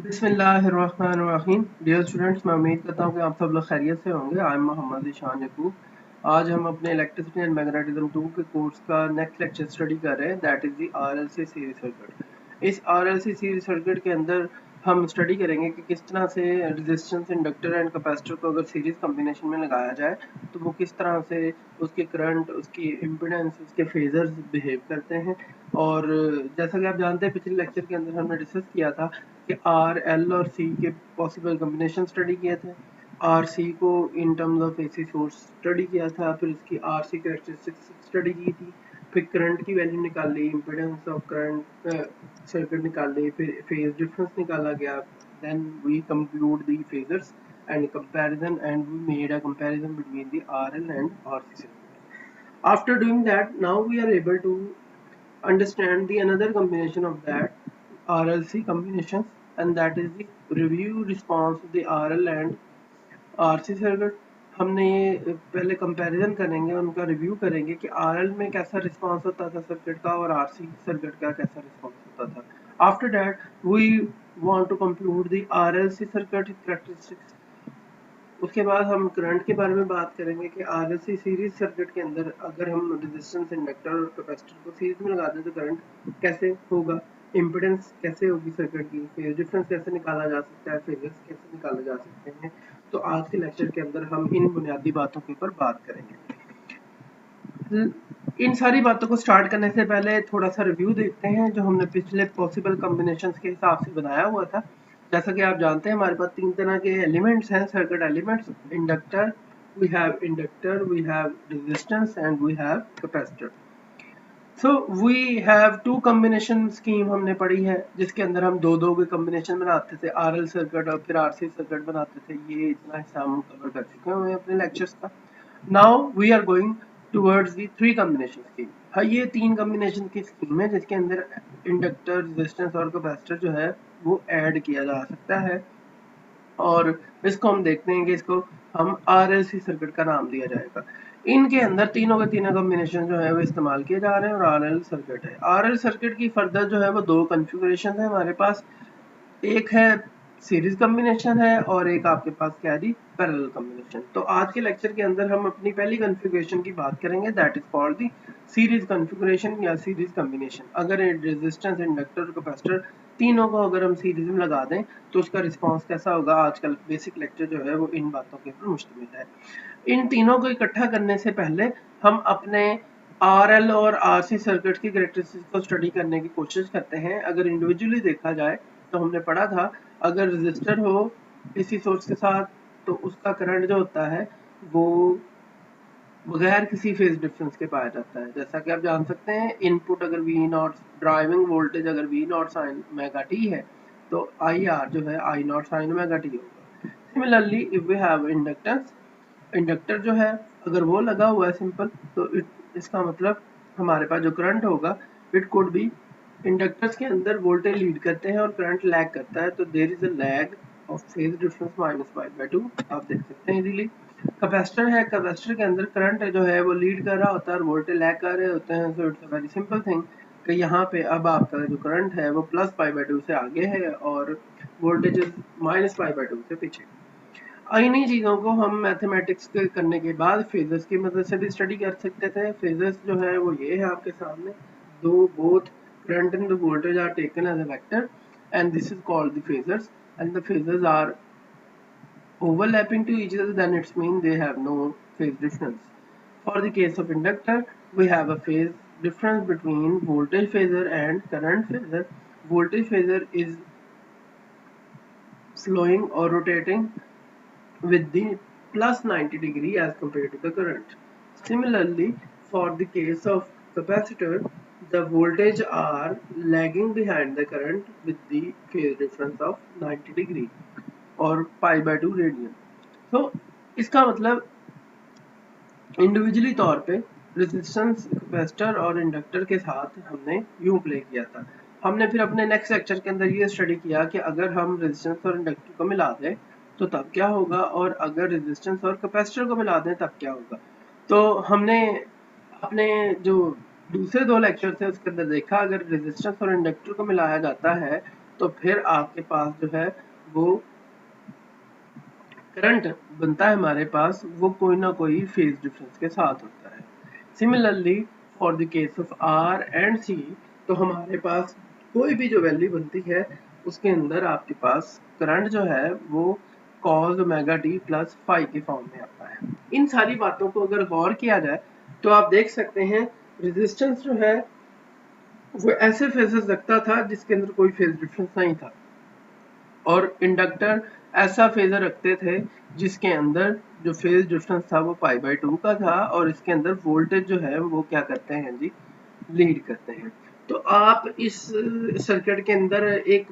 बिस्मिल्लाहिर्रहमानिर्रहीम। Dear students, मैं उम्मीद करता हूँ कि आप सब लोग खैरियत से होंगे। I am Mohammad Ishan Yakub. आज हम अपने इलेक्ट्रिसिटी एंड मैग्नेटिज्म 2 के कोर्स का नेक्स्ट लेक्चर स्टडी कर रहे हैं, that is the RLC series circuit. इस आरएलसी सीरीज सर्किट के अंदर हम स्टडी करेंगे कि किस तरह से रेजिस्टेंस, इंडक्टर एंड कैपेसिटर को अगर सीरीज कॉम्बिनेशन में लगाया जाए तो वो किस तरह से उसके करंट, उसकी इम्पीडेंस, उसके फेजर्स बिहेव करते हैं। और जैसा कि आप जानते हैं, पिछले लेक्चर के अंदर हमने डिस्कस किया था कि आर, एल और सी के पॉसिबल कॉम्बिनेशन स्टडी किए थे। आर सी को in terms of AC source study किया था, फिर उसकी आर सी कैरेक्टरिस्टिक्स स्टडी की थी, फिर करंट की वैल्यू निकाल ली, इम्पीडेंस ऑफ करंट सर्किट निकाल ली, फिर फेज डिफरेंस निकाला गया। Then we conclude the phasors and comparison, and we made a comparison between the RL and RC circuit. After doing that, now we are able to understand the another combination of that RLC combinations, and that is the review response of the RL and RC circuit. हमने पहले comparison करेंगे, उनका review करेंगे कि RL में कैसा response होता था सर्किट का और RC सर्किट का कैसा रिस्पांस होता था। After that we want to conclude the RLC circuit characteristics. उसके बाद हम करंट के बारे में बात करेंगे कि आरएलसी सीरीज सर्किट के अंदर अगर हम रेजिस्टेंस, इंडक्टर और कैपेसिटर को सीरीज में लगा दें तो करंट कैसे होगा, इम्पीडेंस कैसे होगी सर्किट की, फेज डिफरेंस कैसे निकाला जा सकता है, फेजर्स कैसे निकाले जा सकते हैं। तो आज के लेक्चर के अंदर हम इन बुनियादी बातों के ऊपर बात करेंगे। इन सारी बातों को स्टार्ट करने से पहले थोड़ा सा रिव्यू देखते हैं जो हमने पिछले पॉसिबल कॉम्बिनेशंस के हिसाब से बनाया हुआ था। जैसा कि आप जानते हैं, हमारे पास तीन तरह के एलिमेंट्स हैं, circuit elements. Inductor, we have resistance and we have capacitor. So we have two combination scheme हमने पढ़ी है, जिसके अंदर हम दो दो के कॉम्बिनेशन बनाते थे, आरएल सर्किट और फिर आरसी सर्किट बनाते थे। ये इतना हिस्सा हम कवर कर चुके हैं अपने लेक्चर्स का। Now we are going towards the three combination scheme. हाँ, ये तीन कॉम्बिनेशन की स्कीम है जिसके अंदर इंडक्टर, रेजिस्टेंस और कैपेसिटर जो है वो ऐड किया जा सकता है, और इसको हम देखते हैं कि इसको हम आरएलसी सर्किट का नाम दिया जाएगा। इनके अंदर तीनों के तीनों कॉम्बिनेशन जो है वो इस्तेमाल किए जा रहे हैं और आरएल सर्किट है। आरएल सर्किट की फर्दर जो है वो दो कॉन्फ़िगरेशन है हमारे पास। एक है सीरीज कॉम्बिनेशन है और एक आपके पास क्या है, पैरेलल कॉम्बिनेशन। तो आज के लेक्चर के अंदर हम अपनी पहली कॉन्फ़िगरेशन की बात करेंगे, that is called the series configuration या सीरीज कॉम्बिनेशन। अगर रेजिस्टेंस, इंडक्टर और कैपेसिटर तीनों को अगर हम सीरीज में लगा दें तो उसका रिस्पांस कैसा होगा। आजकल बेसिक लेक्चर जो है वो इन बातों के ऊपर मुश्तमिल है। इन तीनों को इकट्ठा करने से पहले हम अपने आरएल और आरसी सर्किट की कैरेक्टरिस्टिक्स को स्टडी करने की कोशिश करते हैं। अगर इंडिविजुअली देखा जाए तो हमने पढ़ा था, अगर रेजिस्टर हो इसी सोर्स के साथ तो उसका करंट जो होता है वो बगैर किसी फेज डिफरेंस के पाया जाता है। जैसा कि आप जान सकते हैं, इनपुट अगर वी नॉट, ड्राइविंग वोल्टेज अगर V not sine omega t है तो आई आर जो है I naught sine omega t होगा। Similarly if we have inductance, inductor जो है अगर वो लगा हुआ है सिंपल, तो इसका मतलब हमारे पास जो करंट होगा इट कुड बी, इंडक्टर्स के अंदर वोल्टेज लीड करते हैं और करंट लैग करता है, तो there is a lag of phase difference -π/2, आप देख सकते हैं इजीली। कैपेसिटर है, कैपेसिटर के अंदर करंट जो है वो लीड कर रहा होता है और वोल्टेज लैग कर रहे होते हैं। So it's a very simple thing कि यहाँ पे अब आपका जो करंट है वो +π/2 से आगे है और वोल्टेज -π/2 से पीछे। इन्हीं चीज़ों को हम मैथमेटिक्स के करने के बाद फेजर्स की मदद से भी स्टडी कर सकते थे। फेजर्स जो है वो ये है आपके सामने, दो both current and the voltage are taken as a vector and this is called the phasors, and the phasors are overlapping to each other, then it's mean they have no phase difference. For the case of inductor, we have a phase difference between voltage phasor and current phasor. Voltage phasor is flowing or rotating with the +90 degree as compared to the current. Similarly, for the case of capacitor, the voltage are lagging behind the current with the phase difference of 90 degree और π/2 radian. तो इसका मतलब individually तौर पे resistance, capacitor और inductor के साथ हमने यूं प्ले किया था। हमने फिर अपने नेक्स्ट लेक्चर के अंदर ये स्टडी किया कि अगर हम रेजिस्टेंस और इंडक्टर को मिला दें तो तब क्या होगा, और अगर रेजिस्टेंस और कैपेसिटर को मिला दें तब क्या होगा। तो हमने अपने जो दूसरे दो लेक्चर थे उसके अंदर देखा, अगर रेजिस्टेंस और इंडक्टर को मिलाया जाता है तो फिर आपके पास जो है वो करंट बनता है हमारे पास, वो कोई ना कोई फेज डिफरेंस के साथ होता है। Similarly for the case of R and C, तो हमारे पास कोई भी जो वैल्यू बनती है उसके अंदर आपके पास करंट जो है वो cos omega T plus phi के फॉर्म में आता है। इन सारी बातों को अगर गौर किया जाए तो आप देख सकते हैं रेजिस्टेंस जो है वो ऐसे फेजेस रखता था जिसके अंदर कोई फेज डिफरेंस नहीं था, और इंडक्टर ऐसा फेजर रखते थे जिसके अंदर जो फेज डिफरेंस था वो पाई बाई 2 का था, और इसके अंदर वोल्टेज जो है वो क्या करते हैं जी, लीड करते हैं। तो आप इस सर्किट के अंदर एक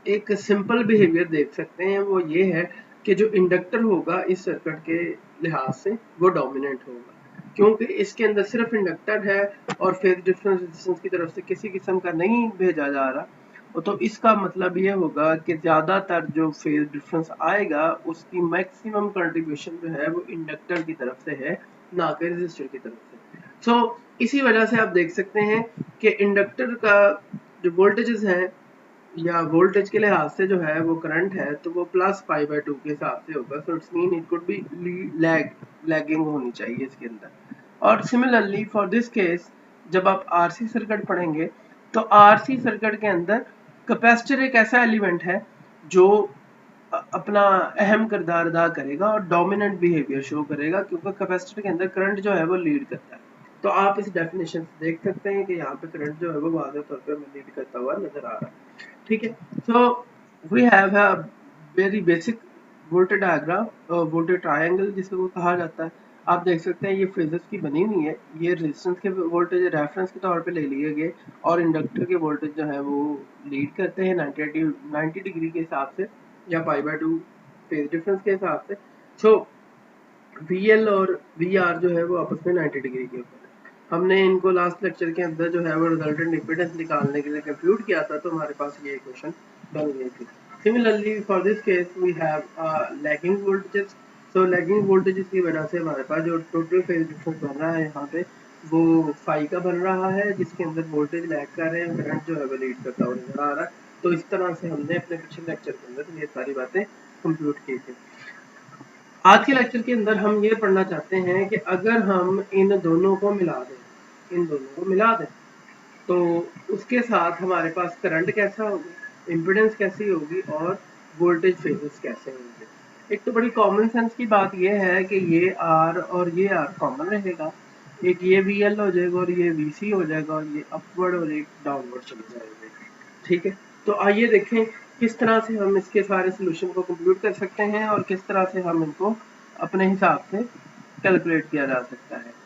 एक सिंपल बिहेवियर देख सकते हैं, वो ये है कि जो इंडक्टर होगा इस सर्किट के लिहाज से वो डोमिनेंट होगा, क्योंकि इसके अंदर सिर्फ इंडक्टर है और फेज डिफरेंस रेजिस्टेंस की तरफ से किसी किस्म का नहीं भेजा जा रहा। तो इसका मतलब ये होगा कि ज्यादातर जो फेज डिफरेंस आएगा उसकी मैक्सिमम कंट्रीब्यूशन जो है वो इंडक्टर की तरफ से है, ना कि रेजिस्टर की तरफ से। सो इसी वजह से आप देख सकते हैं कि इंडक्टर का जो वोल्टेजेस है या वोल्टेज के लिहाज से जो है वो करंट है तो वो प्लस पाई बाय 2 के हिसाब से होगा। So it's mean it could be lagging होनी चाहिए इसके अंदर। और सिमिलरली फॉर दिस केस जब आप आरसी सर्किट पढ़ेंगे तो आरसी सर्किट के अंदर कैपेसिटर एक ऐसा एलिमेंट है जो अपना अहम किरदार अदा करेगा और डोमिनेंट बिहेवियर शो करेगा, क्योंकि कैपेसिटर के अंदर करंट जो है वो लीड करता है। तो आप इस डेफिनेशन से देख सकते हैं कि यहाँ पे करंट जो है वो वाज़ेह तौर पे लीड करता हुआ नजर आ रहा है। ठीक है, so we have a very basic voltage diagram, voltage triangle जिसको कहा जाता है। आप देख सकते हैं ये फेजेस की बनी हुई है, ये रेजिस्टेंस के वोल्टेज रेफरेंस के तौर पे ले लिए गए और इंडक्टर के वोल्टेज जो है वो लीड करते हैं 90 डिग्री के हिसाब से या पाई बाय 2 फेज डिफरेंस के हिसाब से। सो VL और VR जो है वो आपस में 90 डिग्री के ऊपर है। हमने इनको लास्ट लेक्चर के अंदर जो है वो रिजल्टेंट इंपीडेंस निकालने के लिए कंप्यूट किया था, तो हमारे पास ये इक्वेशन बन गई थी। Similarly for this case we have lagging voltages. So lagging voltages की वजह से हमारे पास जो टोटल फेज डिफरेंस बन रहा है यहाँ पे वो फाई का बन रहा है, जिसके अंदर वोल्टेज लैग कर रहे हैं, करंट जो है वो लीड करता हुआ नजर आ रहा है। तो इस तरह से हमने अपने पिछले लेक्चर के अंदर ये सारी बातें कंप्यूट की थी। आज के लेक्चर के अंदर हम ये पढ़ना चाहते हैं कि अगर हम इन दोनों को मिला दें तो उसके साथ हमारे पास करंट कैसा होगा, इम्पीडेंस कैसी होगी और वोल्टेज फेजेस कैसे होंगे। एक तो बड़ी कॉमन सेंस की बात ये है कि ये आर और ये आर कॉमन रहेगा, एक ये VL हो जाएगा और ये VC हो जाएगा और ये अपवर्ड और एक डाउनवर्ड चले जाएंगे। ठीक है, तो आइए देखें किस तरह से हम इसके सारे सोल्यूशन को कंप्यूट कर सकते हैं और किस तरह से हम इनको अपने हिसाब से कैलकुलेट किया जा सकता है।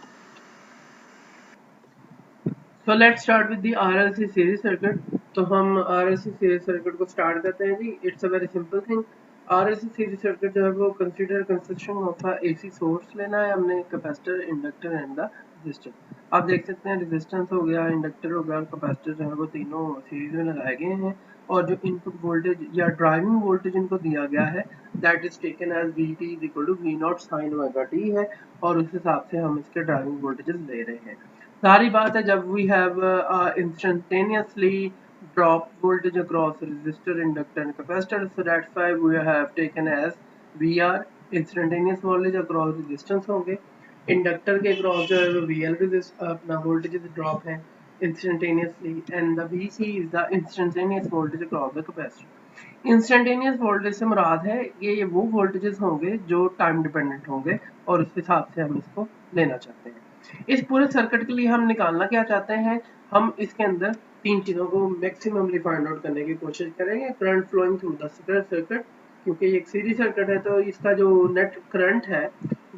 So let's start with the RLC series circuit. तो हम RLC series circuit को start करते हैं जी। It's a very simple thing. RLC series circuit जो है वो consider construction of a AC source लेना है हमने, capacitor, inductor and the resistor। आप देख सकते हैं resistance हो गया, inductor हो गया और capacitor जो है वो तीनों सीरीज में लगाए गए हैं, और जो इनपुट वोल्टेज या ड्राइविंग वोल्टेज इनको दिया गया है that is taken as VT is equal to V naught sin omega t है, और उस हिसाब से हम इसके ड्राइविंग वोल्टेजेस ले रहे हैं। सारी बात है जब we have instantaneously drop voltage across resistor, inductor and capacitor, so that's why we have taken as VR instantaneous voltage across resistance होंगे, इंडक्टर के क्रॉस जो है वो VL अपना वोल्टेज ड्रॉप है instantaneously and the VC is the instantaneous voltage across the capacitor। Instantaneous voltage से मुराद है ये वो वोल्टेजेस होंगे जो टाइम डिपेंडेंट होंगे और उस हिसाब से हम इसको लेना चाहते हैं। इस पूरे सर्किट के लिए हम निकालना क्या चाहते हैं, हम इसके अंदर तीन चीजों को मैक्सिममली फाइंड आउट करने की कोशिश करेंगे। Current flowing through the circuit, क्योंकि ये एक सीरीज सर्किट है तो इसका जो नेट करंट है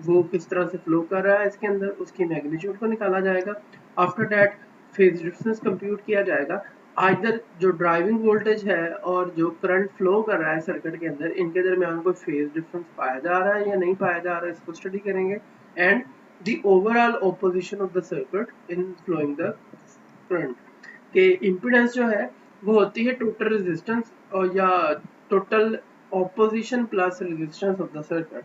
वो किस तरह से फ्लो कर रहा है इसके अंदर, उसकी मैग्नीट्यूड को निकाला जाएगा। After that phase difference compute किया जाएगा। आइदर जो ड्राइविंग वोल्टेज है और जो करंट फ्लो कर रहा है सर्किट के अंदर, इनके दरमियान कोई फेज डिफरेंस पाया जा रहा है या नहीं पाया जा रहा है, इसको स्टडी करेंगे। And the overall opposition of the circuit in flowing the current के impedance जो है वो होती है total resistance और या total opposition plus resistance of the circuit,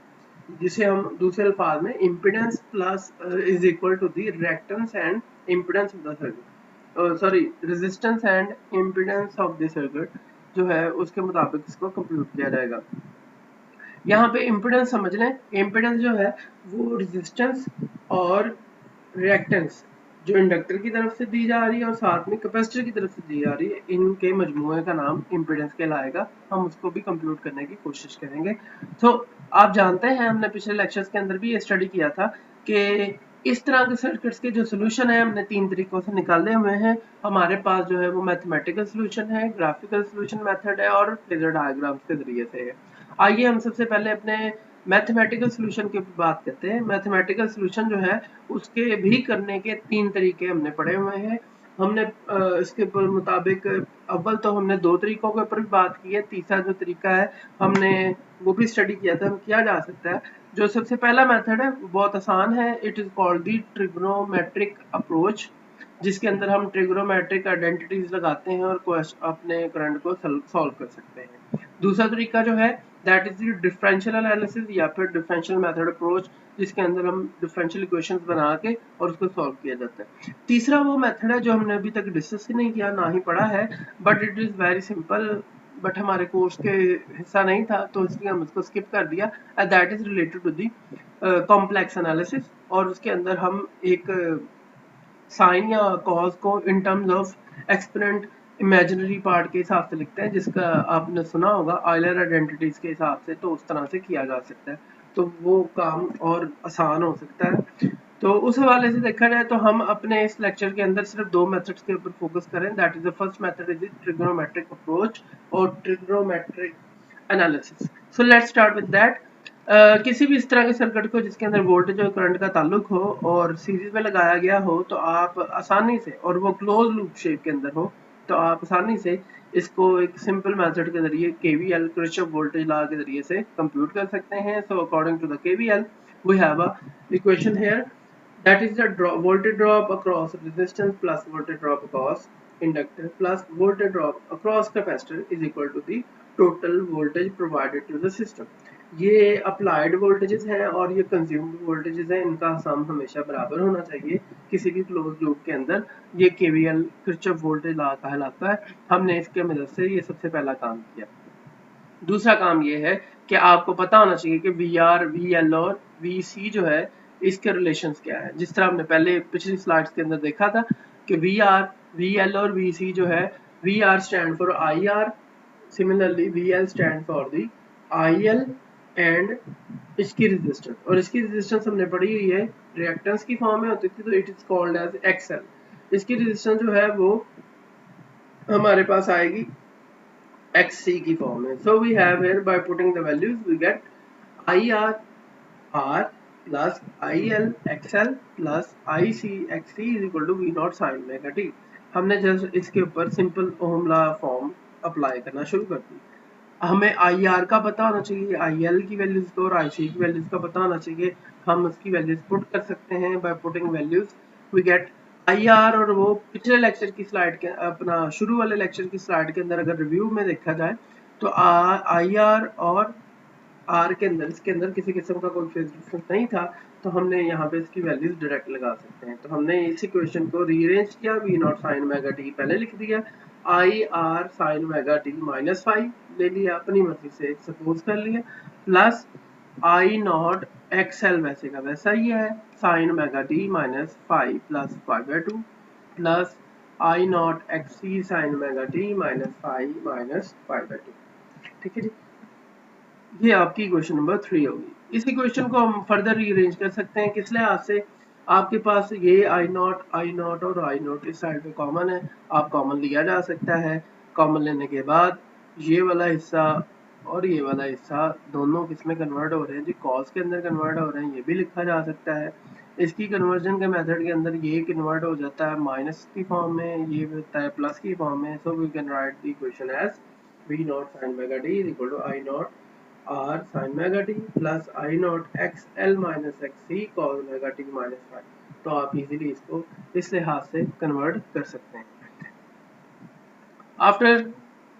जिसे हम दूसरे अल्फाज में impedance plus is equal to the reactance and impedance of the circuit, resistance and impedance of the circuit जो है उसके मुताबिक इसको कंप्यूट किया जाएगा। यहाँ पे इम्पिडेंस समझ लें, इम्पिडेंस जो है वो रेजिस्टेंस और रिएक्टेंस जो इंडक्टर की तरफ से दी जा रही है और साथ में कैपेसिटर की तरफ से दी जा रही है, इनके मजमूए का नाम इम्पिडेंस कहलाएगा। हम उसको भी कंप्यूट करने की कोशिश करेंगे। तो आप जानते हैं हमने पिछले लेक्चर्स के अंदर भी ये स्टडी किया था कि इस तरह के सर्किट्स के जो सोल्यूशन है हमने 3 तरीकों से निकाले हुए हैं। हमारे पास जो है वो मैथमेटिकल सोल्यूशन है, ग्राफिकल सोल्यूशन मेथड है और फेजर डायग्राम्स के जरिए से है। आइए हम सबसे पहले अपने मैथमेटिकल सोल्यूशन की बात करते हैं। मैथमेटिकल सोल्यूशन जो है उसके भी करने के 3 तरीके हमने पढ़े हुए हैं। हमने इसके मुताबिक अव्वल तो हमने 2 तरीकों के ऊपर भी बात की है, तीसरा जो तरीका है हमने वो भी स्टडी किया था, किया जा सकता है। जो सबसे पहला मेथड है वो बहुत आसान है, it is called the trigonometric approach, जिसके अंदर हम ट्रिग्नोमेट्रिक आइडेंटिटीज लगाते हैं और अपने करंट को सॉल्व कर सकते हैं। दूसरा तरीका जो है that is the differential analysis या फिर डिफरेंशियल मेथड अप्रोच, जिसके अंदर हम डिफरेंशियल इक्वेशंस बना के और उसको सॉल्व किया जाता है। तीसरा वो मेथड है जो हमने अभी तक डिस्कस ही नहीं किया, ना ही पढ़ा है, but it is very simple, but हमारे कोर्स के हिस्सा नहीं था तो इसलिए हम इसको स्किप कर दिया। That is related to the complex analysis, और उसके अंदर हम एक साइन या कॉज को in terms of exponent imaginary part के हिसाब से लिखते हैं, जिसका आपने सुना होगा ऑयलर आइडेंटिटीज के हिसाब से, तो उस तरह से किया जा सकता है, तो वो काम और आसान हो सकता है। तो उस हवाले से देखा जाए तो हम अपने इस लेक्चर के अंदर सिर्फ 2 मेथड्स के ऊपर फोकस करें, that is the first method is trigonometric approach और trigonometric analysis. So let's start with that. किसी भी इस तरह के सर्किट को जिसके अंदर वोल्टेज और करंट का ताल्लुक हो और सीरीज में लगाया गया हो, तो आप आसानी से, और वो क्लोज लूप शेप के अंदर हो, तो आप आसानी से इसको एक सिंपल मेथड के जरिए केवीएल किरचॉफ वोल्टेज लॉ के जरिए से कंप्यूट कर सकते हैं। So according to the KVL we have a equation here, that is the voltage drop across resistance plus voltage drop across inductor plus voltage drop across capacitor is equal to the total voltage provided to the system। ये applied voltages हैं और ये consumed voltages हैं, इनका सम हमेशा बराबर होना चाहिए किसी भी क्लोज लूप के अंदर। ये केवीएल किरचॉफ वोल्टेज लॉ कहलाता है। हमने इसके मदद से ये सबसे पहला काम किया। दूसरा काम ये है कि आपको पता होना चाहिए कि वी आर, वी एल और वी सी जो है इसके रिलेशंस क्या है। जिस तरह हमने पहले पिछली स्लाइड्स के अंदर देखा था कि वी आर, वी एल और वी सी जो है, V R stand for I R, similarly V L stand for the I L and इसकी रेजिस्टेंस, और इसकी रेजिस्टेंस हमने पढ़ी हुई है रिएक्टेंस की फॉर्म में होती थी, तो it is called as XL. इसकी रेजिस्टेंस जो है वो हमारे पास आएगी XC की फॉर्म में। So we have here by putting the values we get IR R plus IL XL plus IC XC is equal to V naught sin omega t। हमने just इसके ऊपर सिंपल ओम लॉ फॉर्म अप्लाई करना शुरू कर दी। हमें IR का पता होना चाहिए, IL की वैल्यूज को और IC की वैल्यूज का पता होना चाहिए। हम उसकी वैल्यूज पुट कर सकते हैं by putting values we get IR, और वो पिछले लेक्चर की स्लाइड के, अपना शुरू वाले लेक्चर की स्लाइड के अंदर अगर रिव्यू में देखा जाए तो IR और R के अंदर, इसके अंदर किसी किस्म का कोई फेज डिफरेंस नहीं था, तो हमने यहाँ पे इसकी वैल्यूज डायरेक्ट लगा सकते हैं। तो हमने इस इक्वेशन को रीअरेंज किया, V not sine omega T पहले लिख दिया, IR sign omega T minus 5 ले लिया, अपनी मर्जी से सपोज कर लिया, प्लस I नॉट XL वैसे का वैसा ही है, sign omega T minus 5 plus 5/2 plus I not XC sign omega T minus 5 minus 5/2। ठीक है जी, ये आपकी इक्वेशन नंबर 3 होगी। इस इक्वेशन को हम फर्दर रीअरेंज कर सकते हैं किस लिहाज से, आपके पास ये I नॉट और I नॉट इस साइड पे कॉमन है, आप कॉमन लिया जा सकता है। कॉमन लेने के बाद ये वाला हिस्सा और ये वाला हिस्सा दोनों किस में कन्वर्ट हो रहे हैं जी, कॉस के अंदर कन्वर्ट हो रहे हैं, ये भी लिखा जा सकता है। इसकी कन्वर्जन के मेथड के अंदर ये कन्वर्ट हो जाता है माइनस की फॉर्म में, ये होता है प्लस की फॉर्म में। So we can write the equation as V naught sin omega t is equal to I naught R sin omega t plus I naught XL minus XC cos omega t minus 5। तो आप easily इसको इस लिहाज से convert कर सकते हैं। After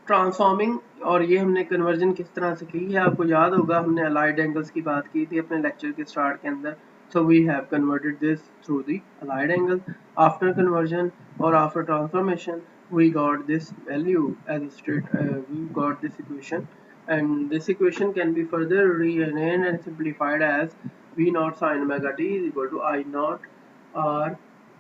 transforming, और ये हमने कन्वर्जन किस तरह से की है आपको याद होगा, हमने अलाइड एंगल्स की बात की थी अपने लेक्चर के स्टार्ट के अंदर। So we have converted this through the allied angle. After conversion or after transformation we got this value as a straight we got this equation, and this equation can be further rearranged and simplified as v naught sin omega t is equal to I naught r,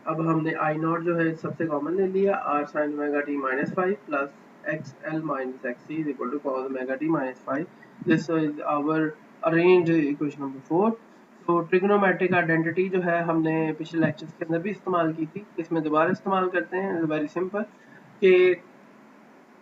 अब हमने I naught जो है सबसे common ले लिया, r sin omega t minus 5 plus xl minus xc is equal to cos omega t minus 5. This is our arranged equation number 4. तो trigonometric identity जो है हमने पिछले लेक्चर्स के अंदर भी इस्तेमाल की थी, इसमें दोबारा इस्तेमाल करते हैं। वेरी सिंपल कि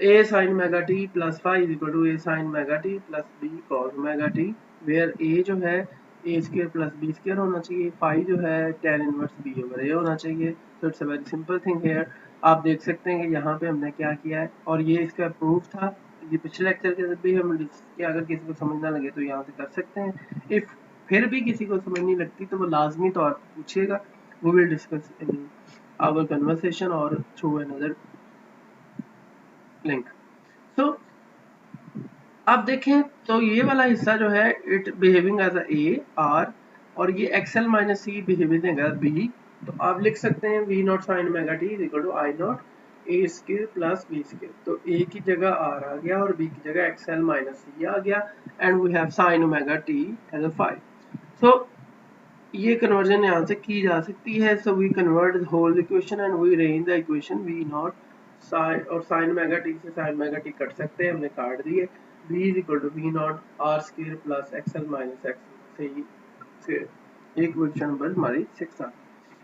a sin omega t plus phi is equal to a sin omega t plus b cos omega t, where a जो है a square plus b square होना चाहिए, phi जो है tan inverse b over a होना चाहिए। तो it's a very simple thing here. आप देख सकते हैं कि यहाँ पे हमने क्या किया है, और ये इसका प्रूफ था, ये पिछले लेक्चर के अंदर भी हम कि अगर किसी को समझ ना लगे तो यहाँ से कर सकते हैं। इफ फिर भी किसी को समझ नहीं लगती तो वो लाजमी तौर पर पूछिएगा, वो will discuss in our conversation और थ्रू अनदर लिंक। तो आप देखें तो ये वाला हिस्सा जो है it behaving as A R, और ये XL minus C behaving as B. तो आप लिख सकते हैं V not sine omega t is equal to I naught A square plus B square. तो ए की जगह आर आ गया और बी की जगह एक्सएल माइनस सी आ गया, and we have sine omega t as a 5। So ये कन्वर्जन यहाँ से की जा सकती है। So we convert the whole equation and we arrange the equation V not sine, और साइन ओमेगा टी से साइन ओमेगा टी कट सकते हैं, हमने काट दिए। v is equal to V naught R square plus XL minus X से ये equation number हमारी 6 आ।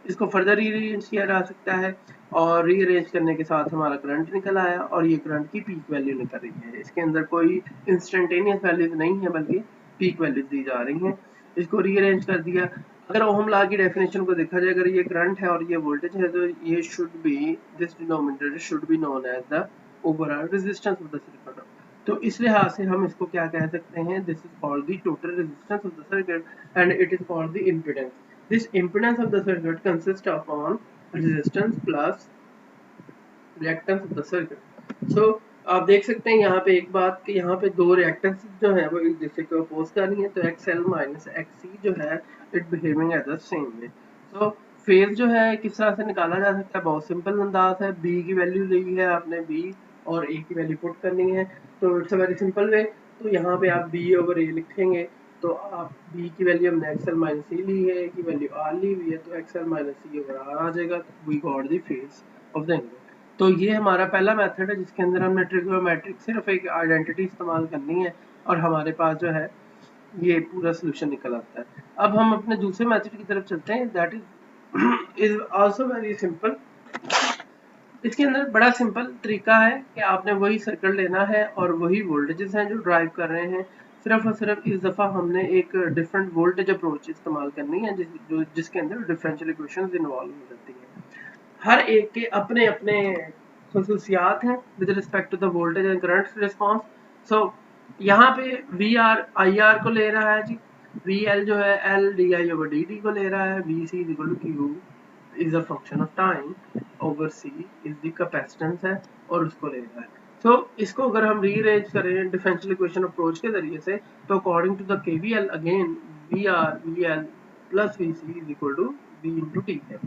इसको फर्दर रीअरेंज किया जा सकता है, और रीअरेंज करने के साथ हमारा करंट निकल आया, और ये करंट की पीक वैल्यू निकल रही है। इसके अंदर कोई इंस्टेंटेनियस वैल्यूज नहीं है, बल्कि पीक वैल्यूज दी जा रही हैं। इसको रीअरेंज कर दिया। अगर ओम लॉ की डेफिनेशन को देखा जाए, अगर ये करंट है और ये वोल्टेज है, तो ये should be this denominator should be known as the overall resistance of the circuit. तो इस लिहाज से हम इसको क्या कह सकते हैं, this is called the total resistance of the circuit and it is called the impedance. This impedance of the circuit consist of on resistance plus reactance of the circuit. So आप देख सकते हैं यहाँ पे एक बात कि यहाँ पे दो रिएक्टेंस जो है वो एक दूसरे को अपोज कर रही है। तो एक्सएल माइनस एक्ससी जो है it behaving as the same way. तो फेज जो है किस तरह से निकाला जा सकता है, बहुत सिंपल अंदाज है। बी की वैल्यू ली है आपने बी, और ए की वैल्यू पुट करनी है। तो it's a very simple way. तो यहाँ पे आप बी ओवर ए लिखेंगे, तो आप बी की वैल्यू हमने एक्सएल माइनस सी ली है, ए की वैल्यू आर ली हुई है, तो XL minus C over R आ जाएगा। We got the phase of the angle. तो ये हमारा पहला मेथड है जिसके अंदर हमने ट्रिग्नोमेट्रिक सिर्फ एक आइडेंटिटी इस्तेमाल करनी है, और हमारे पास जो है ये पूरा सोल्यूशन निकल आता है। अब हम अपने दूसरे मेथड की तरफ चलते हैं, that is also very simple. इसके अंदर बड़ा सिंपल तरीका है कि आपने वही सर्किट लेना है और वही वोल्टेजेस हैं जो ड्राइव कर रहे हैं। सिर्फ और सिर्फ इस दफ़ा हमने एक डिफरेंट वोल्टेज अप्रोच इस्तेमाल करनी है जिसके अंदर डिफरेंशियल इक्वेशंस इन्वॉल्व हो जाती हैं। हर एक के अपने अपने खसूसियात हैं with respect to the voltage and current response. So यहाँ पे वी आर आई आर को ले रहा है जी, वी एल जो है L D I over D T को ले रहा है, V C is equal to Q is a function of time over C is the capacitance है, और उसको ले रहा है। तो इसको अगर हम रीअरेंज करें डिफरेंशियल इक्वेशन अप्रोच के जरिए से, तो according to the KVL again V R V L plus V C is equal to V into T है।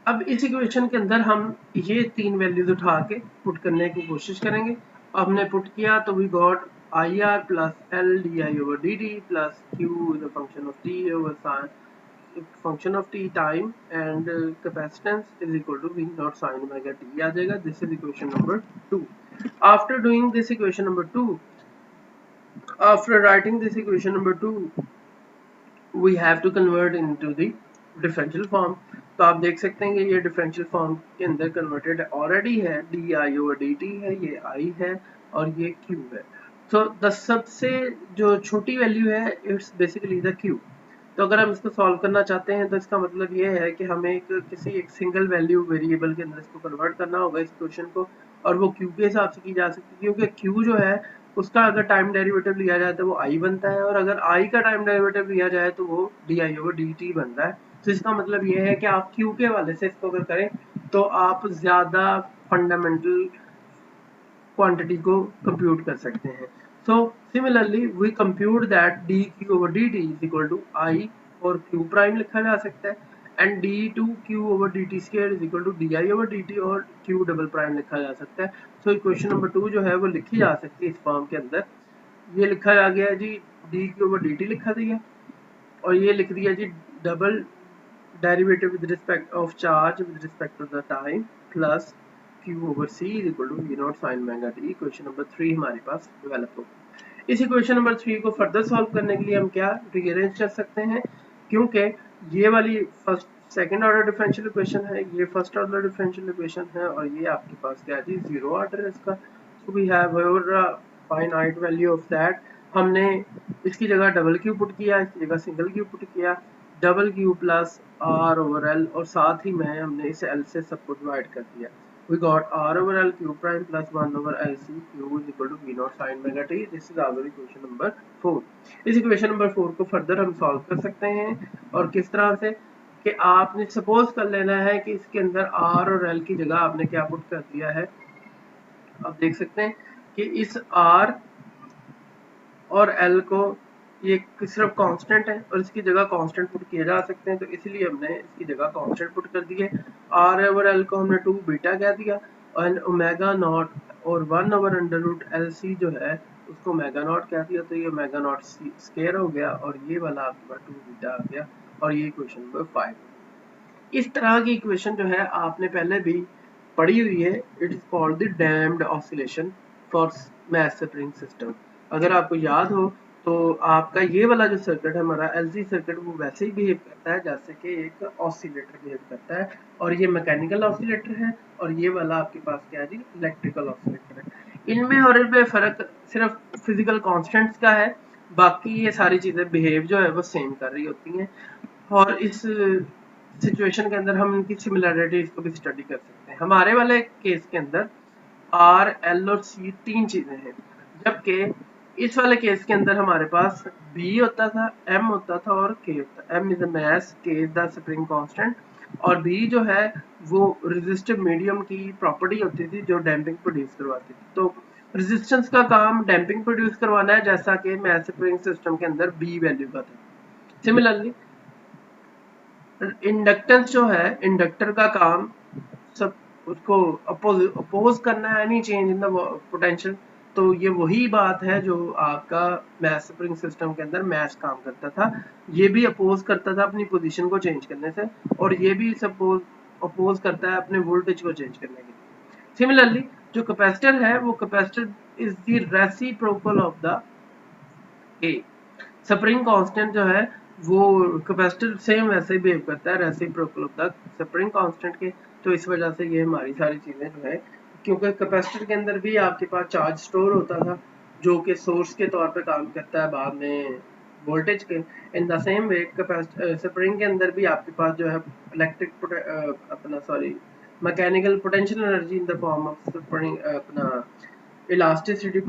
अब इस इक्वेशन के अंदर हम ये तीन वैल्यूज उठा के पुट करने की कोशिश करेंगे। हमने पुट किया तो we got I R plus L D I over D D plus Q is a function of T over function of T time and capacitance is equal to V not sine omega T आ जाएगा। This is equation number 2। After doing this equation number 2, after writing this equation number 2, we have to convert into the differential form. तो आप देख सकते हैं कि ये differential form के अंदर कन्वर्टेड ऑलरेडी है, D I over D T है, ये आई है और ये क्यू है। तो द सबसे जो छोटी वैल्यू है इट्स बेसिकली द क्यू। तो अगर हम इसको सॉल्व करना चाहते हैं तो इसका मतलब ये है कि हमें किसी एक सिंगल वैल्यू वेरिएबल के अंदर इसको कन्वर्ट करना होगा इस क्वेश्चन को, और वो क्यू के हिसाब से की जा सकती है, क्योंकि क्यू जो है उसका अगर टाइम डेरिवेटिव लिया जाए तो वो आई बनता है, और अगर आई का टाइम डेरिवेटिव लिया जाए तो वो D I over D T बनता है। तो इसका मतलब ये है कि आप क्यू के वाले से इसको अगर करें तो आप ज़्यादा फंडामेंटल क्वांटिटी को कंप्यूट कर सकते हैं। So similarly we compute that dq over dt is equal to I और q प्राइम लिखा जा सकता है, and d2q/dt² is equal to di/dt और q डबल प्राइम लिखा जा सकता है। सो इक्वेशन नंबर 2 जो है वो लिखी जा सकती है इस फॉर्म के अंदर। ये लिखा जा गया है जी dq/dt लिखा दिया और ये लिख दिया जी double derivative with respect of charge with respect to the time plus q/c is equal to v not sine omega t। Equation number 3 हमारे पास डेवलप हो गया। इस इक्वेशन नंबर 3 को फर्दर सॉल्व करने के लिए हम क्या रीअरेंज कर सकते हैं, क्योंकि ये वाली first second order differential equation है, ये फर्स्ट ऑर्डर डिफरेंशियल इक्वेशन है और ये आपके पास क्या है, जीरो ऑर्डर है इसका। So we have finite value of that. हमने इसकी जगह डबल क्यू पुट किया, इसकी जगह सिंगल क्यू पुट किया, double Q plus R over L और साथ ही में हमने इसे एल से सबको डिवाइड कर दिया। We got r over l q prime plus 1 over l c q is equal to v naught sin omega t. This is our equation number 4. इस इक्वेशन नंबर 4 को फर्दर हम सॉल्व कर सकते हैं और किस तरह से कि आपने सपोज कर लेना है कि इसके अंदर r और l की जगह आपने क्या पुट कर दिया है। आप देख सकते हैं कि इस r और l को ये सिर्फ कांस्टेंट है और इसकी जगह कांस्टेंट पुट किए जा सकते हैं, तो इसलिए हमने इसकी जगह कांस्टेंट पुट कर दिए। r ओवर l को हमने 2 बीटा कह दिया और ओमेगा नॉट और 1 over under root L C जो है उसको ओमेगा नॉट कह दिया, तो ये ओमेगा नॉट स्क्वायर हो गया और ये वाला आपके पास 2 बीटा आ गया और ये इक्वेशन नंबर 5। इस तरह की इक्वेशन जो है आपने पहले भी पढ़ी हुई है। It is called the damped oscillation for mass spring system. अगर आपको याद हो तो आपका ये वाला जो सर्किट है हमारा एलसी सर्किट वो वैसे ही बिहेव करता है जैसे कि एक ऑसिलेटर बिहेव करता है और ये मैकेनिकल ऑसिलेटर है और ये वाला आपके पास क्या है जी, इलेक्ट्रिकल ऑसिलेटर है। इनमें और इनमें फर्क सिर्फ फिजिकल कांस्टेंट्स का है, बाकी ये सारी चीजें बिहेव जो है वो सेम कर रही होती हैं और इस सिचुएशन के अंदर हम इनकी सिमिलरिटीज को भी स्टडी कर सकते हैं। हमारे वाले केस के अंदर आर एल और सी तीन चीजें हैं, जबकि इस वाले केस के अंदर हमारे पास B होता था, M होता था और K होता है। M is the mass, K is the spring constant और B जो है वो रेजिस्टिव मीडियम की प्रॉपर्टी होती थी जो डैम्पिंग प्रोड्यूस करवाती थी। तो रेजिस्टेंस का काम डैम्पिंग प्रोड्यूस करवाना है, जैसा कि मास स्प्रिंग सिस्टम के अंदर B वैल्यू का था। सिमिलरली इंडक्टेंस जो है, इंडक्टर का काम सब उसको अपोज करना है, any change in the potential. तो ये वही बात है जो आपका मैस स्प्रिंग सिस्टम के अंदर मैस काम करता था, ये भी अपोज करता था अपनी पोजीशन को चेंज करने से और ये भी सपोज अपोज करता है अपने वोल्टेज को चेंज करने के लिए। सिमिलरली जो कैपेसिटर है वो capacitor is the reciprocal of the A. Spring constant जो है वो कैपेसिटर सेम वैसे ही बिहेव करता है reciprocal of the spring constant के। तो इस वजह से ये हमारी सारी चीजें जो है, क्योंकि कैपेसिटर के अंदर भी आपके पास चार्ज स्टोर होता था जो कि सोर्स के तौर पे काम करता है बाद में वोल्टेज के। In the same way spring के अंदर भी आपके पास जो है mechanical potential energy in the form of spring elasticity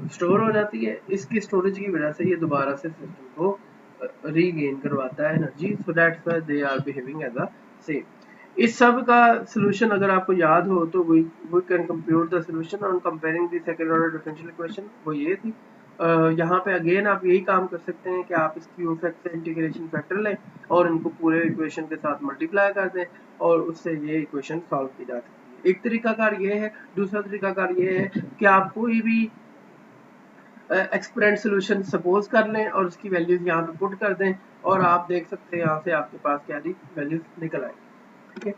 store हो जाती है। इसकी स्टोरेज की वजह से ये दोबारा से सिस्टम को रीगेन करवाता है energy, so that's why they are behaving as a same. इस सब का सॉल्यूशन अगर आपको याद हो तो we can compute the solution on comparing the second order differential equation, वो ये थी। यहाँ पे अगेन आप यही काम कर सकते हैं कि आप इस क्यू फैक्टर इंटीग्रेशन फैक्टर लें और इनको पूरे इक्वेशन के साथ मल्टीप्लाई कर दें और उससे ये इक्वेशन सॉल्व की जा सकती है। एक तरीकाकार ये है। दूसरा तरीकाकार ये है कि आप कोई भी एक्सपेरिमेंट सॉल्यूशन सपोज कर लें और उसकी वैल्यूज यहाँ पे पुट कर दें और आप देख सकते हैं यहाँ से आपके पास क्या जी वैल्यूज निकल आएंगी। ठीक है।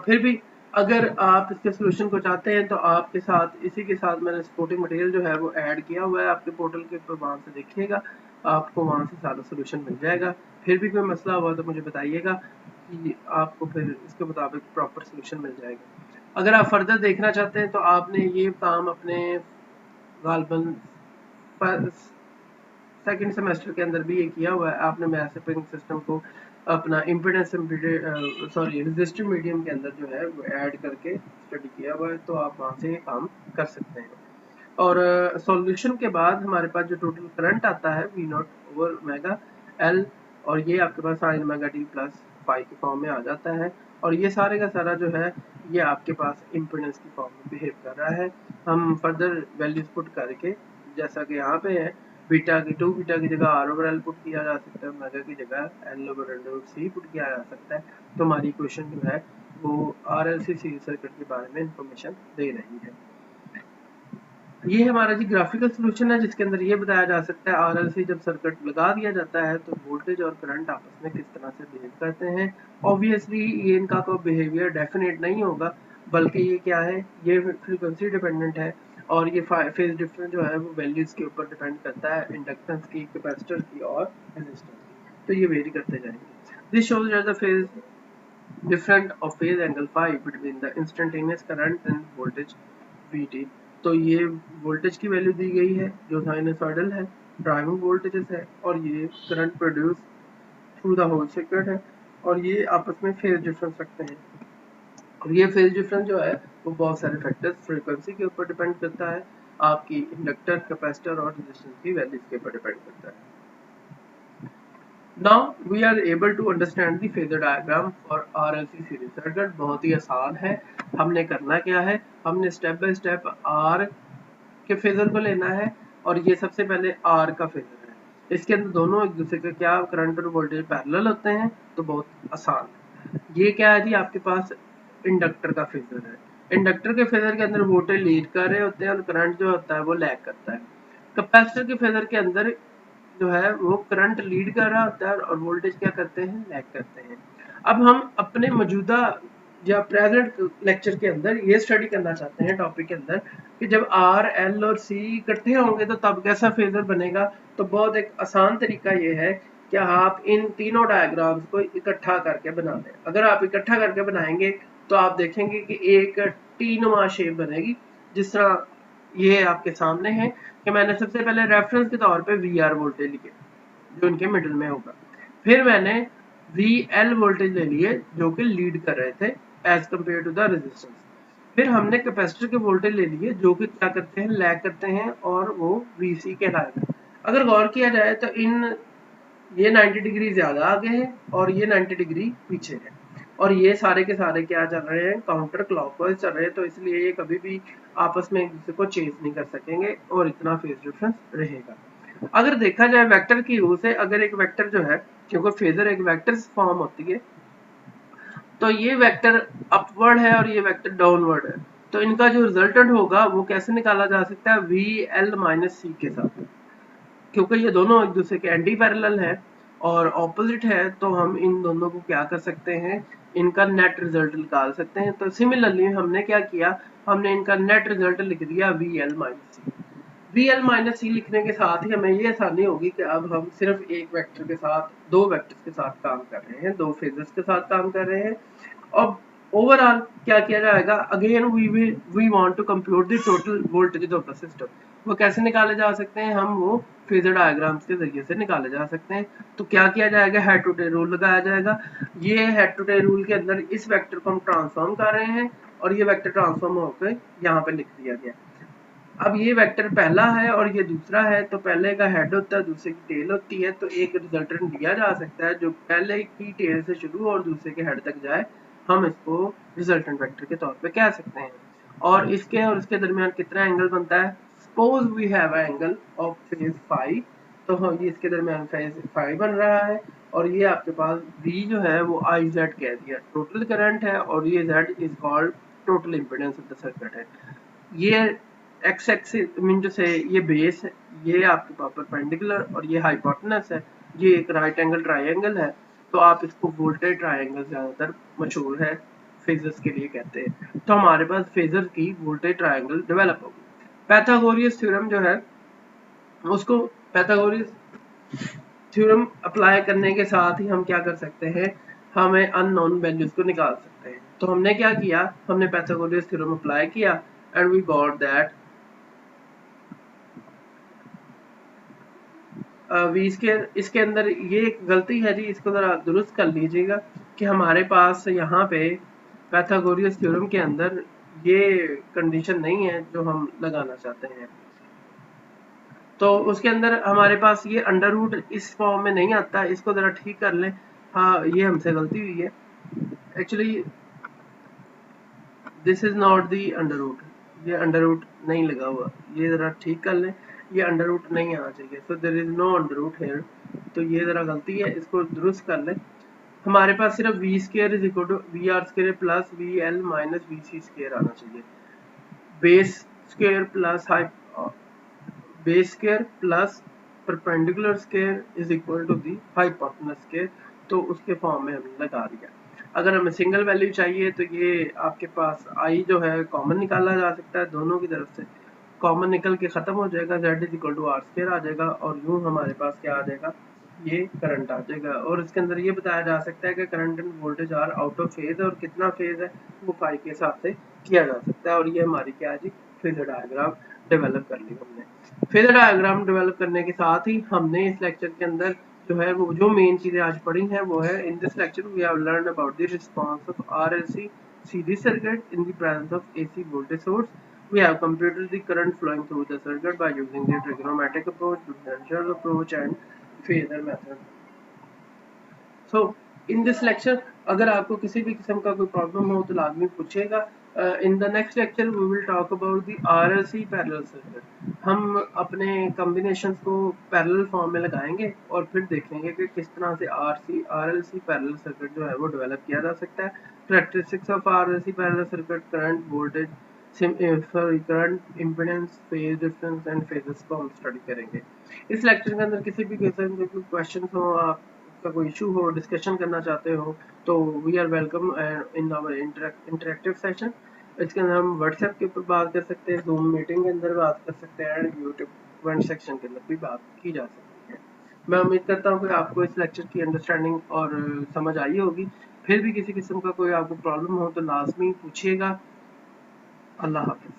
फिर भी अगर आप इसके सॉल्यूशन को चाहते हैं तो आपके साथ इसी के साथ मैंने सपोर्टिंग मटेरियल जो है वो ऐड किया हुआ है आपके पोर्टल के ऊपर, वहाँ से देखिएगा, आपको वहाँ से सारा सॉल्यूशन मिल जाएगा। फिर भी कोई मसला हुआ तो मुझे बताइएगा कि आपको फिर इसके मुताबिक प्रॉपर सॉल्यूशन मिल जाएगा। अगर आप फर्दर देखना चाहते हैं तो आपने ये काम अपने गालबन सेकंड सेमेस्टर के अंदर भी ये किया हुआ है। आपने मैस स्प्रिंग सिस्टम को अपना इम्पीडेंस रेजिस्टिव मीडियम के अंदर जो है वो ऐड करके स्टडी किया हुआ है, तो आप वहाँ से ये काम कर सकते हैं। और सॉल्यूशन के बाद हमारे पास जो टोटल करंट आता है V not over omega L और ये आपके पास sine omega T plus phi के फॉर्म में आ जाता है और ये सारे का सारा जो है ये आपके पास इम्पीडेंस की फॉर्म में बिहेव कर रहा है। हम फर्दर वैल्यूज पुट करके जैसा कि यहाँ पे है बीटा की 2 बीटा की जगह आर ओवर एल पुट किया जा सकता है, ओमेगा की जगह एल ओवर अंडर रूट सी पुट किया जा सकता है। तो हमारी इक्वेशन जो है वो आरएलसी सीरीज सर्किट के बारे में इंफॉर्मेशन दे रही है। ये हमारा जी ग्राफिकल सोल्यूशन है जिसके अंदर ये बताया जा सकता है आरएलसी जब सर्किट लगा दिया जाता है तो वोल्टेज और करंट आपस में किस तरह से बिहेव करते हैं। ऑब्वियसली ये इनका कोई बिहेवियर डेफिनेट नहीं होगा, बल्कि ये क्या है, ये फ्रीक्वेंसी डिपेंडेंट है और ये फेज डिफरेंस जो है वो वैल्यूज के ऊपर डिपेंड करता है, इंडक्टेंस की, कैपेसिटर की और रेजिस्टेंस की, तो ये वेरी करते जाएंगे। This shows that the phase different of phase angle phi between the instantaneous current and voltage Vt। तो ये वोल्टेज की वैल्यू दी गई है जो साइनसॉइडल है, ड्राइविंग वोल्टेजेस है, और ये current produce through the whole circuit है, और ये आपस में फेज डिफरेंस रखते हैं। और ये फेज डिफरेंस जो है वो बहुत सारे फैक्टर्स, फ्रीक्वेंसी के ऊपर डिपेंड करता है, आपकी इंडक्टर, कैपेसिटर और रेजिस्टेंस की वैल्यूज के ऊपर डिपेंड करता है। Now we are able to understand the phasor diagram for RLC series circuit। बहुत ही आसान है। हमने करना क्या है, हमने स्टेप बाय स्टेप R के फेजर को लेना है, और ये सबसे पहले R का फेजर है। इसके अंदर दोनों एक दूसरे के क्या करंट और वोल्टेज पैरेलल होते हैं, तो बहुत आसान है। ये क्या है जी, आपके पास इंडक्टर का फेजर है। इंडक्टर के फेजर के अंदर वोल्टेज लीड कर रहे होते हैं और करंट जो होता है वो लैग करता है। कैपेसिटर के फेजर के अंदर जो है वो करंट लीड कर रहा होता है और वोल्टेज क्या करते हैं, लैग करते हैं। अब हम अपने मौजूदा या प्रेजेंट लेक्चर के अंदर ये स्टडी करना चाहते हैं टॉपिक के अंदर कि जब आर, एल और सी इकट्ठे होंगे तो तब कैसा फेजर बनेगा। तो बहुत एक आसान तरीका ये है कि आप इन तीनों डायग्राम्स को इकट्ठा करके बना लें। अगर आप इकट्ठा करके बनाएंगे तो आप देखेंगे कि एक टी-नुमा शेप बनेगी, जिस तरह ये आपके सामने है कि मैंने सबसे पहले रेफरेंस के तौर पे VR वोल्टेज लिए जो इनके मिडिल में होगा, फिर मैंने VL वोल्टेज ले लिए जो कि लीड कर रहे थे as compare to the resistance, फिर हमने कैपेसिटर के वोल्टेज ले लिए जो कि क्या करते हैं, लैग करते हैं और वो VC के कहलाएगा। अगर गौर किया जाए तो ये 90 डिग्री ज्यादा आगे है और ये 90 डिग्री पीछे है, और ये सारे के सारे क्या चल रहे हैं, काउंटर क्लॉकवाइज चल रहे हैं, तो इसलिए ये कभी भी आपस में एक दूसरे को चेंज नहीं कर सकेंगे और इतना फेज डिफरेंस रहेगा। अगर देखा जाए वेक्टर की यूज से, अगर एक वेक्टर जो है, क्योंकि फेजर एक वेक्टर फॉर्म होती है, तो ये वेक्टर अपवर्ड है और ये वेक्टर डाउनवर्ड है, तो इनका जो रिजल्टेंट होगा वो कैसे निकाला जा सकता है, VL माइनस C के साथ। क्योंकि ये दोनों एक दूसरे के एंटी पैरेलल है और ऑपोजिट है, तो हम इन दोनों को क्या कर सकते हैं, इनका नेट रिजल्ट निकाल सकते हैं। तो सिमिलरली हमने क्या किया, हमने इनका नेट रिजल्ट लिख दिया VL minus C। VL minus C लिखने के साथ ही हमें ये आसानी होगी कि अब हम सिर्फ एक वेक्टर के साथ, दो वेक्टर्स के साथ काम कर रहे हैं, दो फेजर्स के साथ काम कर रहे हैं। अब ओवरऑल क्या किया जाएगा, again we want to compute the total voltage of the system. वो कैसे निकाले जा सकते हैं, हम वो फेजर डायग्राम्स के जरिए से निकाले जा सकते हैं। तो क्या किया जाएगा, हेड टू टेल रूल लगाया जाएगा। ये हेड टू टेल रूल के अंदर इस वेक्टर को हम ट्रांसफॉर्म कर रहे हैं और ये वेक्टर ट्रांसफॉर्म होकर यहाँ पे लिख दिया गया। अब ये वेक्टर पहला है और ये दूसरा है, तो पहले का हेड होता है, दूसरे की टेल होती है, तो एक रिजल्टेंट दिया जा सकता है जो पहले की टेल से शुरू और दूसरे के हेड तक जाए, हम इसको रिजल्टेंट वेक्टर के तौर पे कह सकते हैं। और इसके दरमियान कितना एंगल बनता है, suppose we have angle of phase phi, तो हम ये इसके दरमियान फेज फाई बन रहा है, और ये आपके पास V जो है वो IZ कह दिया, टोटल करंट है, और ये Z is called total impedance of the circuit है। ये एक्स एक्सिस मीन जो से ये बेस है, ये आपके पास परपेंडिकुलर और ये हाइपोटेनस है, ये एक राइट एंगल ट्रायंगल है, तो आप इसको वोल्टेज ट्रायंगल ज्यादातर मशहूर है फेजर्स के लिए कहते हैं। तो हमारे पास फेजर की वोल्टेज ट्रायंगल डेवलप होगी। पैथागोरस थ्योरम जो है उसको, पैथागोरस थ्योरम अप्लाई करने के साथ ही हम क्या कर सकते हैं, हमें अननोन वैल्यूज को निकाल सकते हैं। तो हमने क्या किया, हमने पैथागोरस थ्योरम अप्लाई किया एंड वी गॉट दैट इसके अंदर ये एक गलती है जी, इसको जरा दुरुस्त कर लीजिएगा कि हमारे पास यहाँ पे पैथागोरस थ्योरम के अंदर ये कंडीशन नहीं है जो हम लगाना चाहते हैं। तो उसके अंदर हमारे पास ये अंडर रूट इस फॉर्म में नहीं आता, इसको जरा ठीक कर लें। हाँ, ये हमसे गलती हुई है, actually this is not the under root, ये अंडर रूट नहीं लगा हुआ, ये जरा ठीक कर लें। ये अंडर रूट नहीं आना चाहिए, so there is no under root here. तो ये ज़रा गलती है, इसको दुरुस्त कर लें। हमारे पास सिर्फ V square is equal to V R square plus V L minus V C square आना चाहिए। Base square plus base square plus perpendicular square is equal to the hypotenuse square, तो उसके फॉर्म में हमने लगा दिया। अगर हमें सिंगल वैल्यू चाहिए तो ये आपके पास आई जो है कॉमन निकाला जा सकता है, दोनों की तरफ से कॉमन निकल के खत्म हो जाएगा, z is equal to R square आ जाएगा, और यूं हमारे पास क्या आ जाएगा, ये करंट आ जाएगा। और इसके अंदर ये बताया जा सकता है कि current and voltage are out of phase, और कितना फेज है वो फाई के हिसाब से किया जा सकता है। और ये हमारी क्या है जी, फेजर डायग्राम डेवलप कर ली हमने। फेजर डायग्राम डेवलप करने के साथ ही हमने इस लेक्चर के अंदर जो है वो जो मेन चीजें आज पढ़ी हैं वो है, in this lecture we have learn about the response of RLC series circuit in the presence of AC voltage source. We have computed the current flowing through the circuit by using the trigonometric approach, differential approach and phasor method. So in this lecture अगर आपको किसी भी किस्म का कोई problem हो तो लाजमी पूछिएगा। In the next lecture we will talk about the RLC parallel circuit. हम अपने कॉम्बिनेशंस को पैरेलल फॉर्म में लगाएंगे और फिर देखेंगे कि किस तरह से आरएलसी पैरेलल सर्किट जो है वो डेवलप किया जा सकता है। Characteristics of RLC parallel circuit, current, voltage, current, impedance, phase difference and phases को हम स्टडी करेंगे। इस लेक्चर के अंदर किसी भी किस्म के कोई क्वेश्चन हो, आपका कोई इशू हो, डिस्कशन करना चाहते हो, तो we are welcome in our interactive session. इसके अंदर हम व्हाट्सएप के ऊपर बात कर सकते हैं, जूम मीटिंग के अंदर बात कर सकते हैं, एंड यूट्यूब कमेंट सेक्शन के अंदर भी बात की जा सकती है। मैं उम्मीद करता हूँ कि आपको इस लेक्चर की अंडरस्टैंडिंग और समझ आई होगी। फिर भी किसी किस्म का कोई आपको प्रॉब्लम हो तो लाजमी पूछिएगा। अल्लाह हाफिज़।